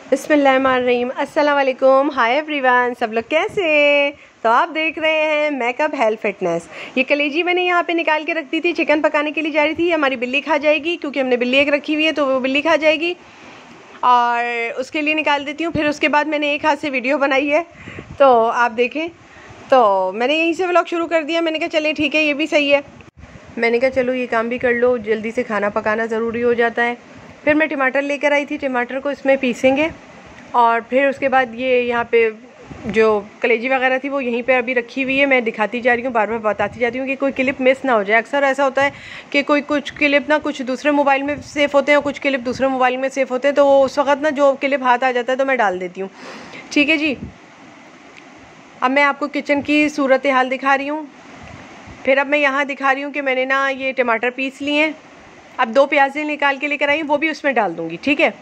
बिस्मिल्लाहिर्रहमानिर्रहीम, अस्सलाम वालेकुम, हाय एवरीवन। सब लोग कैसे हैं? तो आप देख रहे हैं मेकअप हेल्थ फिटनेस। ये कलेजी मैंने यहाँ पे निकाल के रख दी थी, चिकन पकाने के लिए जा रही थी। हमारी बिल्ली खा जाएगी क्योंकि हमने बिल्ली एक रखी हुई है, तो वो बिल्ली खा जाएगी और उसके लिए निकाल देती हूँ। फिर उसके बाद मैंने एक हाथ से वीडियो बनाई है, तो आप देखें। तो मैंने यहीं से व्लॉग शुरू कर दिया। मैंने कहा चलें ठीक है, ये भी सही है। मैंने कहा चलो ये काम भी कर लो, जल्दी से खाना पकाना ज़रूरी हो जाता है। फिर मैं टमाटर लेकर आई थी, टमाटर को इसमें पीसेंगे और फिर उसके बाद ये यहाँ पे जो कलेजी वगैरह थी वो यहीं पे अभी रखी हुई है। मैं दिखाती जा रही हूँ, बार बार बताती जाती हूँ कि कोई क्लिप मिस ना हो जाए। अक्सर ऐसा होता है कि कुछ क्लिप ना कुछ दूसरे मोबाइल में सेफ़ होते हैं और कुछ क्लिप दूसरे मोबाइल में सेफ़ होते हैं, तो वो उस वक्त ना जो क्लिप हाथ आ जाता है तो मैं डाल देती हूँ। ठीक है जी। अब मैं आपको किचन की सूरत हाल दिखा रही हूँ। फिर अब मैं यहाँ दिखा रही हूँ कि मैंने ना ये टमाटर पीस लिए हैं। अब 2 प्याज़ें निकाल के लेकर आई हूँ, वो भी उसमें डाल दूँगी। ठीक है।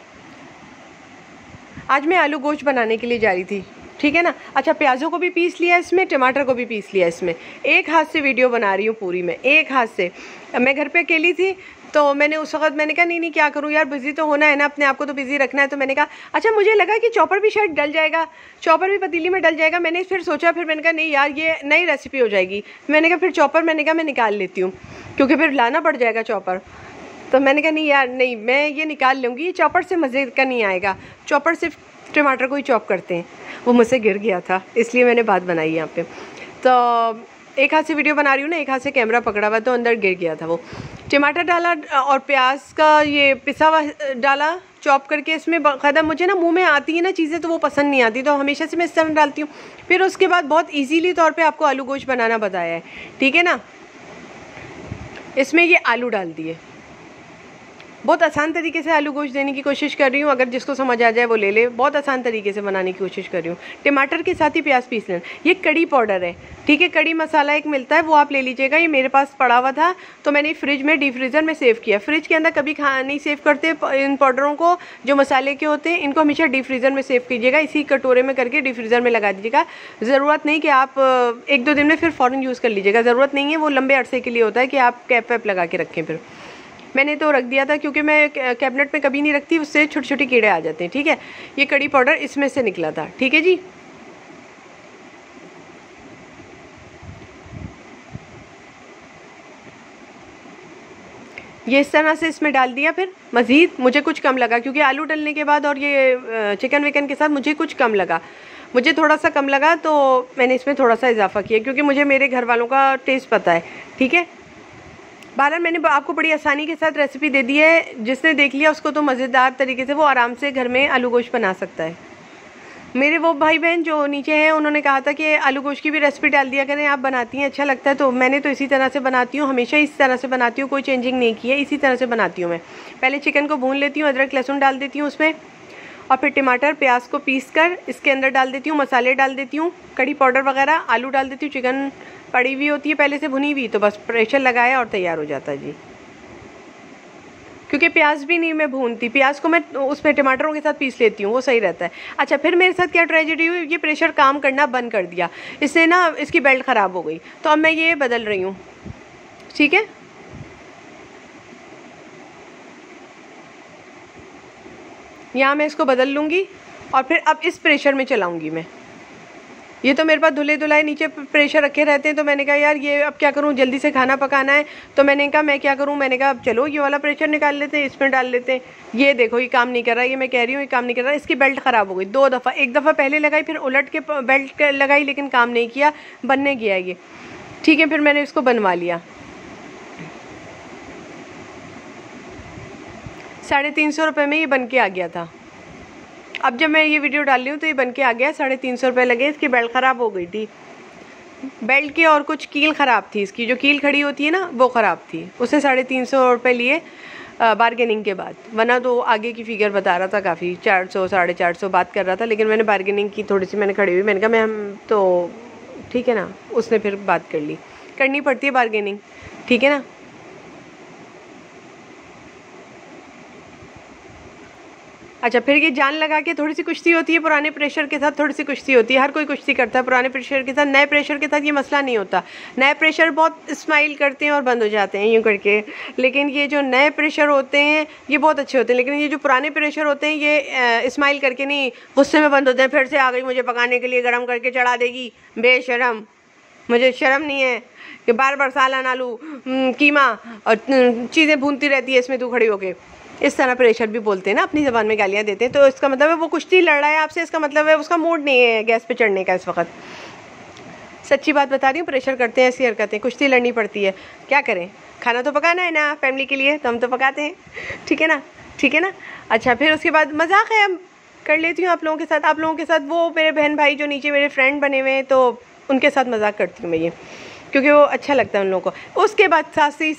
आज मैं आलू गोश्त बनाने के लिए जा रही थी, ठीक है ना। अच्छा, प्याज़ों को भी पीस लिया इसमें, टमाटर को भी पीस लिया इसमें। एक हाथ से वीडियो बना रही हूँ पूरी, मैं एक हाथ से। मैं घर पे अकेली थी, तो मैंने उस वक्त मैंने कहा नहीं क्या करूँ यार, बिज़ी तो होना है ना, अपने आप को तो बिज़ी रखना है। तो मैंने कहा अच्छा, मुझे लगा कि चॉपर भी शायद डल जाएगा, चॉपर भी पतीली में डल जाएगा। मैंने फिर सोचा, फिर मैंने कहा नहीं यार, ये नई रेसिपी हो जाएगी। मैंने कहा फिर चॉपर, मैंने कहा मैं निकाल लेती हूँ क्योंकि फिर लाना पड़ जाएगा चॉपर। तो मैंने कहा नहीं यार, नहीं मैं ये निकाल लूँगी, चॉपर से मज़े का नहीं आएगा। चॉपर सिर्फ टमाटर को ही चॉप करते हैं। वो मुझसे गिर गया था, इसलिए मैंने बात बनाई यहाँ पे। तो एक हाथ से वीडियो बना रही हूँ ना, एक हाथ से कैमरा पकड़ा हुआ, तो अंदर गिर गया था वो। टमाटर डाला और प्याज का ये पिसा हुआ डाला चॉप करके इसमें। बाकायदा मुझे ना मुंह में आती है ना चीज़ें, तो वो पसंद नहीं आती, तो हमेशा से मैं इस तरह डालती हूँ। फिर उसके बाद बहुत ईजीली तौर पर आपको आलू गोश्त बनाना बताया है, ठीक है ना। इसमें ये आलू डाल दिए, बहुत आसान तरीके से आलू गोश्त देने की कोशिश कर रही हूँ। अगर जिसको समझ आ जाए वो ले ले, बहुत आसान तरीके से बनाने की कोशिश कर रही हूँ। टमाटर के साथ ही प्याज पीस लेना। ये कड़ी पाउडर है, ठीक है। कड़ी मसाला एक मिलता है, वो आप ले लीजिएगा। ये मेरे पास पड़ा हुआ था, तो मैंने फ्रिज में डीप फ्रीज़र में सेव किया। फ्रिज के अंदर कभी नहीं सेव करते इन पाउडरों को, जो मसाले के होते हैं, इनको हमेशा डीप फ्रीज़र में सेव कीजिएगा। इसी कटोरे में करके डीप फ्रीज़र में लगा दीजिएगा। ज़रूरत नहीं कि आप 1-2 दिन में फिर फ़ौरन यूज़ कर लीजिएगा, ज़रूरत नहीं है। वो लंबे अरसे के लिए होता है कि आप कैप वैप लगा के रखें। फिर मैंने तो रख दिया था क्योंकि मैं कैबिनेट में कभी नहीं रखती, उससे छोटे छोटे कीड़े आ जाते हैं, ठीक है। ये कड़ी पाउडर इसमें से निकला था, ठीक है जी। ये इस तरह से इसमें डाल दिया। फिर मज़ीद मुझे कुछ कम लगा क्योंकि आलू डलने के बाद और ये चिकन विकन के साथ मुझे कुछ कम लगा, मुझे थोड़ा सा कम लगा, तो मैंने इसमें थोड़ा सा इजाफा किया क्योंकि मुझे मेरे घर वालों का टेस्ट पता है, ठीक है। बहरहाल मैंने आपको बड़ी आसानी के साथ रेसिपी दे दी है। जिसने देख लिया उसको तो मज़ेदार तरीके से वो आराम से घर में आलू गोश्त बना सकता है। मेरे वो भाई बहन जो नीचे हैं, उन्होंने कहा था कि आलू गोश्त की भी रेसिपी डाल दिया करें, आप बनाती हैं, अच्छा लगता है। तो मैंने तो इसी तरह से बनाती हूँ, हमेशा इस तरह से बनाती हूँ, कोई चेंजिंग नहीं की है, इसी तरह से बनाती हूँ मैं। पहले चिकन को भून लेती हूँ, अदरक लहसुन डाल देती हूँ उसमें, और फिर टमाटर प्याज को पीस कर इसके अंदर डाल देती हूँ, मसाले डाल देती हूँ, कड़ी पाउडर वगैरह, आलू डाल देती हूँ। चिकन पड़ी हुई होती है पहले से भुनी हुई, तो बस प्रेशर लगाया और तैयार हो जाता है जी। क्योंकि प्याज भी नहीं मैं भूनती, प्याज को मैं उसमें टमाटरों के साथ पीस लेती हूँ, वो सही रहता है। अच्छा, फिर मेरे साथ क्या ट्रेजेडी हुई, ये प्रेशर काम करना बंद कर दिया, इससे ना इसकी बेल्ट ख़राब हो गई। तो अब मैं ये बदल रही हूँ, ठीक है। यहाँ मैं इसको बदल लूँगी और फिर अब इस प्रेशर में चलाऊँगी मैं। ये तो मेरे पास धुले धुलाए नीचे प्रेशर रखे रहते हैं, तो मैंने कहा यार ये अब क्या करूँ, जल्दी से खाना पकाना है। तो मैंने कहा मैं क्या करूँ, मैंने कहा अब चलो ये वाला प्रेशर निकाल लेते हैं, इसमें डाल लेते हैं। ये देखो ये काम नहीं कर रहा, ये मैं कह रही हूँ ये काम नहीं कर रहा। इसकी बेल्ट ख़राब हो गई 2 दफ़ा, एक दफ़ा पहले लगाई, फिर उलट के बेल्ट लगाई, लेकिन काम नहीं किया, बनने गया ये, ठीक है। फिर मैंने इसको बनवा लिया। 350 रुपये में ये बन के आ गया था। अब जब मैं ये वीडियो डाल रही हूँ तो ये बन के आ गया, 350 रुपये लगे। इसकी बेल्ट ख़राब हो गई थी, बेल्ट की, और कुछ कील ख़राब थी, इसकी जो कील खड़ी होती है ना वो ख़राब थी। उससे 350 रुपये लिए बारगेनिंग के बाद, वरना तो आगे की फ़िगर बता रहा था काफ़ी, 400 450 बात कर रहा था। लेकिन मैंने बारगेनिंग की थोड़ी सी, मैंने खड़ी हुई, मैंने कहा मैं हम तो ठीक है ना। उसने फिर बात कर ली, करनी पड़ती है बारगेनिंग, ठीक है ना। अच्छा, फिर ये जान लगा के थोड़ी सी कुश्ती होती है, पुराने प्रेशर के साथ थोड़ी सी कुश्ती होती है, हर कोई कुश्ती करता है पुराने प्रेशर के साथ। नए प्रेशर के साथ ये मसला नहीं होता, नए प्रेशर बहुत स्माइल करते हैं और बंद हो जाते हैं यूँ करके, लेकिन ये जो नए प्रेशर होते हैं ये बहुत अच्छे होते हैं, लेकिन ये जो पुराने प्रेशर होते हैं ये स्माइल करके नहीं, गुस्से में बंद होते हैं। फिर से आ गई मुझे पकाने के लिए, गर्म करके चढ़ा देगी, बेशरम, मुझे शर्म नहीं है कि बार बार सालन, आलू, कीमा और चीज़ें भूनती रहती है इसमें तू खड़ी होके। इस तरह प्रेशर भी बोलते हैं ना, अपनी ज़बान में गालियाँ देते हैं, तो इसका मतलब है वो कुश्ती लड़ रहा है आपसे, इसका मतलब है उसका मूड नहीं है गैस पे चढ़ने का इस वक्त। सच्ची बात बता रही हूँ, प्रेशर करते हैं ऐसी हरकतें, कुश्ती लड़नी पड़ती है, क्या करें, खाना तो पकाना है ना फैमिली के लिए, तो हम तो पकाते हैं, ठीक है ना, ठीक है ना। अच्छा, फिर उसके बाद मजाक है कर लेती हूँ आप लोगों के साथ, आप लोगों के साथ, वो मेरे बहन भाई जो नीचे मेरे फ्रेंड बने हुए हैं तो उनके साथ मजाक करती हूँ मैं ये, क्योंकि वो अच्छा लगता है उन लोगों को। उसके बाद साथ ही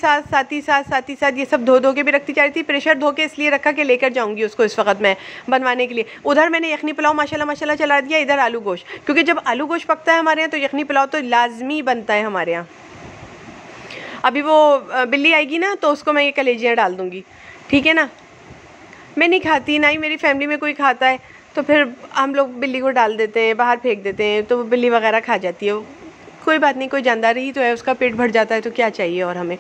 साथ ये सब धो के भी रखती जा रही थी। प्रेशर धो के इसलिए रखा कि लेकर जाऊंगी उसको इस वक्त मैं बनवाने के लिए। उधर मैंने यखनी पुलाव माशाल्लाह चला दिया, इधर आलू गोश्त, क्योंकि जब आलू गोश्त पकता है हमारे यहाँ तो यखनी पुलाव तो लाजमी बनता है हमारे यहाँ। अभी वो बिल्ली आएगी ना तो उसको मैं ये कलेजियाँ डाल दूँगी, ठीक है ना। मैं नहीं खाती, ना ही मेरी फैमिली में कोई खाता है, तो फिर हम लोग बिल्ली को डाल देते हैं, बाहर फेंक देते हैं, तो बिल्ली वगैरह खा जाती है। कोई बात नहीं, कोई जानदार ही तो है, उसका पेट भर जाता है तो क्या चाहिए और हमें।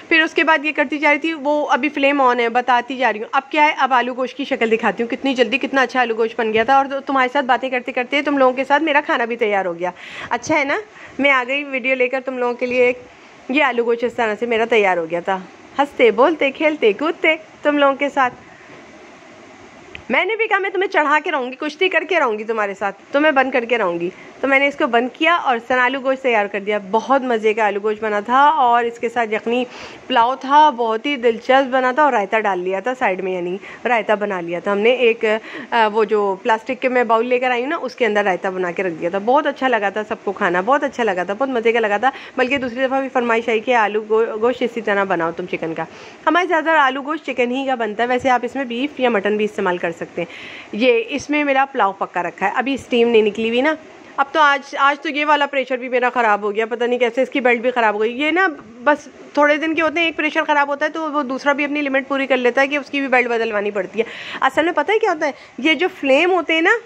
फिर उसके बाद ये करती जा रही थी, वो अभी फ्लेम ऑन है, बताती जा रही हूँ। अब क्या है, अब आलू गोश्त की शक्ल दिखाती हूँ, कितनी जल्दी कितना अच्छा आलू गोश्त बन गया था, और तुम्हारे साथ बातें करते करते तुम लोगों के साथ मेरा खाना भी तैयार हो गया। अच्छा है ना, मैं आ गई वीडियो लेकर तुम लोगों के लिए। ये आलू गोश्त इस तरह से मेरा तैयार हो गया था, हंसते बोलते खेलते कूदते तुम लोगों के साथ। मैंने भी कहा मैं तुम्हें चढ़ा के रहूँगी, कुश्ती करके रहूँगी तुम्हारे साथ, तुम्हें बंद करके रहूँगी, तो मैंने इसको बंद किया और सन आलू गोश्त तैयार कर दिया। बहुत मज़े का आलू गोश्त बना था, और इसके साथ यखनी पुलाव था, बहुत ही दिलचस्प बना था, और रायता डाल लिया था साइड में, यानी रायता बना लिया था हमने। एक वो जो प्लास्टिक के मैं बाउल लेकर आई हूँ ना, उसके अंदर रायता बना के रख दिया था। बहुत अच्छा लगा था सबको, खाना बहुत अच्छा लगा था, बहुत मज़े का लगा था। बल्कि दूसरी दफ़ा भी फरमाइश आई कि आलू गोश्त इसी तरह बनाओ तुम चिकन का। हमारे ज़्यादातर आलू गोश्त चिकन ही का बनता है, वैसे आप इसमें बीफ या मटन भी इस्तेमाल कर सकते हैं। ये इसमें मेरा पुलाव पक्का रखा है, अभी स्टीम नहीं निकली हुई ना। अब तो आज तो ये वाला प्रेशर भी मेरा ख़राब हो गया, पता नहीं कैसे, इसकी बेल्ट भी ख़राब हो गई। ये ना बस थोड़े दिन के होते हैं, एक प्रेशर ख़राब होता है तो वो दूसरा भी अपनी लिमिट पूरी कर लेता है कि उसकी भी बेल्ट बदलवानी पड़ती है। असल में पता है क्या होता है, ये जो फ्लेम होते हैं ना,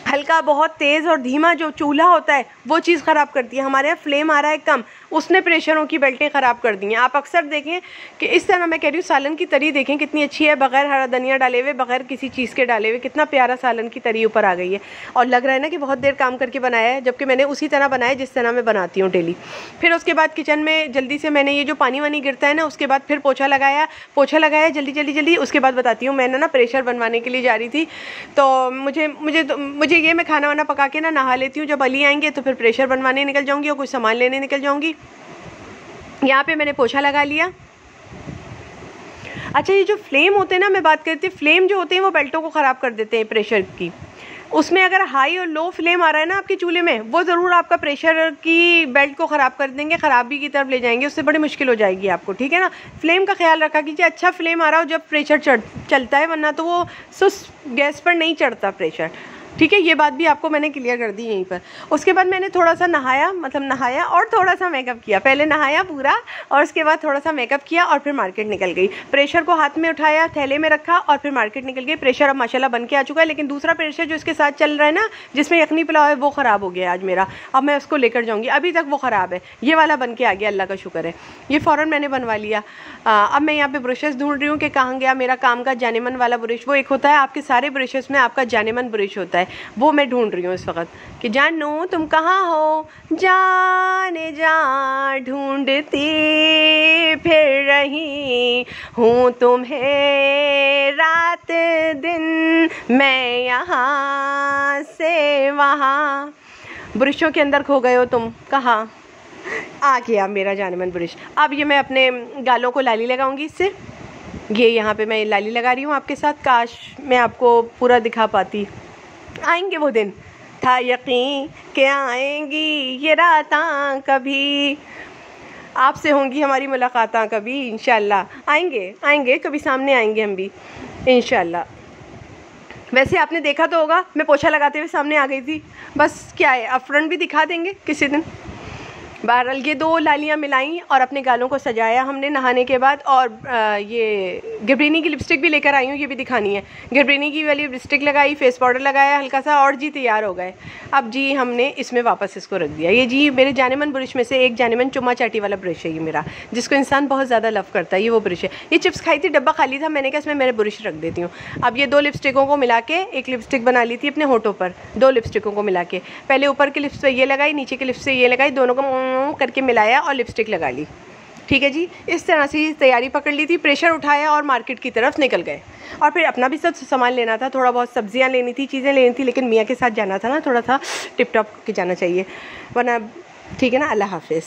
हल्का बहुत तेज़ और धीमा जो चूल्हा होता है वो चीज़ ख़राब करती है। हमारे यहाँ फ्लेम आ रहा है कम, उसने प्रेशरों की बेल्टें ख़राब कर दी हैं। आप अक्सर देखें कि इस तरह, मैं कह रही हूँ सालन की तरी देखें कितनी अच्छी है, बग़ैर हरा धनिया डाले हुए, बग़ैर किसी चीज़ के डाले हुए, कितना प्यारा सालन की तरी ऊपर आ गई है। और लग रहा है ना कि बहुत देर काम करके बनाया है, जबकि मैंने उसी तरह बनाया जिस तरह मैं बनाती हूँ डेली। फिर उसके बाद किचन में जल्दी से मैंने ये जो पानी वानी गिरता है ना, उसके बाद फिर पोछा लगाया जल्दी। उसके बाद बताती हूँ, मैंने ना प्रेशर बनवाने के लिए जा रही थी, तो मुझे ये मैं खाना वाना पका के ना नहा लेती हूँ। जब अली आएंगे तो फिर प्रेशर बनवाने निकल जाऊँगी और कुछ सामान लेने निकल जाऊँगी। यहाँ पे मैंने पोछा लगा लिया। अच्छा, ये जो फ्लेम होते हैं ना, मैं बात करती हूँ, फ्लेम जो होते हैं वो बेल्टों को ख़राब कर देते हैं प्रेशर की। उसमें अगर हाई और लो फ्लेम आ रहा है ना आपके चूल्हे में, वो ज़रूर आपका प्रेशर की बेल्ट को ख़राब कर देंगे, ख़राबी की तरफ ले जाएंगे, उससे बड़ी मुश्किल हो जाएगी आपको, ठीक है ना। फ्लेम का ख्याल रखा कीजिए, अच्छा फ्लेम आ रहा हो जब प्रेशर चलता है, वरना तो वो गैस पर नहीं चढ़ता प्रेशर, ठीक है। ये बात भी आपको मैंने क्लियर कर दी यहीं पर। उसके बाद मैंने थोड़ा सा नहाया और थोड़ा सा मेकअप किया। पहले नहाया पूरा और उसके बाद थोड़ा सा मेकअप किया और फिर मार्केट निकल गई। प्रेशर को हाथ में उठाया, थैले में रखा और फिर मार्केट निकल गई। प्रेशर अब माशाल्लाह बन के आ चुका है, लेकिन दूसरा प्रेशर जो इसके साथ चल रहा है ना, जिसमें यखनी पुलाव है, वो ख़राब हो गया आज मेरा। अब मैं उसको लेकर जाऊँगी, अभी तक वो ख़राब है। ये वाला बन के आ गया, अल्लाह का शुक्र है, ये फ़ौरन मैंने बनवा लिया। अब मैं यहाँ पे ब्रशेस ढूंढ रही हूँ कि कहाँ गया मेरा काम का जानेमन वाला ब्रश। वो एक होता है आपके सारे ब्रशेस में, आपका जानेमन ब्रश होता है, वो मैं ढूंढ रही हूँ इस वक्त कि जानू तुम कहाँ हो, जाने जा ढूंढती फिर रही हूँ तुम्हें रात दिन, मैं यहाँ से वहाँ। ब्रशों के अंदर खो गए हो तुम, कहाँ आ गया मेरा जानेमन ब्रश। अब ये मैं अपने गालों को लाली लगाऊंगी इससे। ये यहाँ पे मैं लाली लगा रही हूँ आपके साथ, काश मैं आपको पूरा दिखा पाती। आएंगे वो दिन, था यकीन कि आएंगी ये रातां कभी, आपसे होंगी हमारी मुलाकातां कभी, इंशाल्लाह आएंगे कभी, सामने आएंगे हम भी इंशाल्लाह। वैसे आपने देखा तो होगा, मैं पोछा लगाते हुए सामने आ गई थी, बस क्या है, अब फ्रंट भी दिखा देंगे किसी दिन। बहरहाल ये 2 लालियाँ मिलाई और अपने गालों को सजाया हमने नहाने के बाद। और ये गिरब्रिनी की लिपस्टिक भी लेकर आई हूँ, ये भी दिखानी है। गिरब्रिनी की वाली लिपस्टिक लगाई, फेस पाउडर लगाया हल्का सा, और जी तैयार हो गए। अब जी हमने इसमें वापस इसको रख दिया। ये जी मेरे जानेमन ब्रश में से एक जानेमन चुम्मा चाटी वाला ब्रश है ये मेरा, जिसको इंसान बहुत ज़्यादा लव करता है, ये वो ब्रश है। ये चिप्स खाई थी, डब्बा खाली था, मैंने कहा इसमें मेरे ब्रश रख देती हूँ। अब ये 2 लिपस्टिकों को मिला के एक लिपस्टिक बना ली थी अपने होठों पर, 2 लिपस्टिकों को मिला के। पहले ऊपर के लिप्स पे ये लगाई, नीचे के लिप्स से ये लगाई, दोनों को करके मिलाया और लिपस्टिक लगा ली। ठीक है जी, इस तरह से तैयारी पकड़ ली थी, प्रेशर उठाया और मार्केट की तरफ निकल गए। और फिर अपना भी सब सामान लेना था, थोड़ा बहुत सब्जियां लेनी थी, चीज़ें लेनी थी, लेकिन मियाँ के साथ जाना था ना, थोड़ा सा टिप टॉप के जाना चाहिए वरना। ठीक है ना, अल्लाह हाफिज़।